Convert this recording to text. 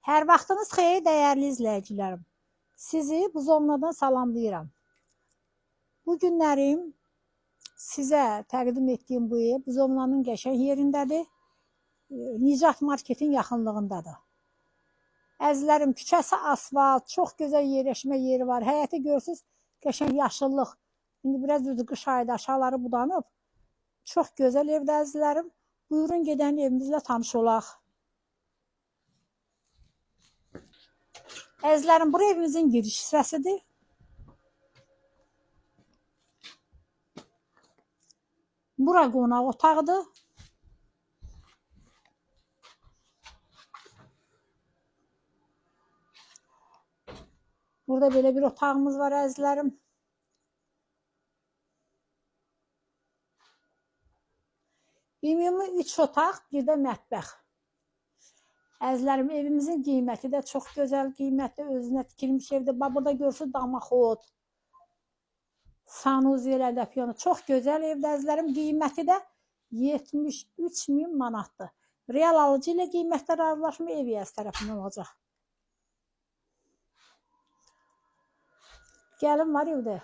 Hər vaxtınız xeyir, dəyərli izləyicilərim. Sizi Buzovnadan salamlayıram. Bu günlərim sizə təqdim etdiyim bu ev Buzovnanın qəşəng yerindədir. Nicat Marketin yaxınlığındadır. Əzizlərim, küçəsi asfalt, çox gözəl yerləşmə yeri var. Həyəti görürsünüz, qəşəng yaşıllıq. İndi biraz düzdür, qış ayında aşağıları budanıb. Çox gözəl evdə əzizlərim. Buyurun gedən evimizlə tanış olaq. Əzizlərim, bura evimizin giriş hissəsidir. Bura qonaq otağıdır. Burada belə bir otağımız var əzizlərim. Ümumi 3 otaq, bir də mətbəx. Əzizlərim, evimizin qiyməti də çox gözəl qiymətli, özünə tikilmiş evdə. Burada görürsünüz damaxod, sanuzi elədə piyano. Çox gözəl evdə əzizlərim, qiyməti də 73.000 manatdır. Real alıcı ilə qiymətlər razılaşma ev yəz tərəfindən olacaq. Gəlin var evdə.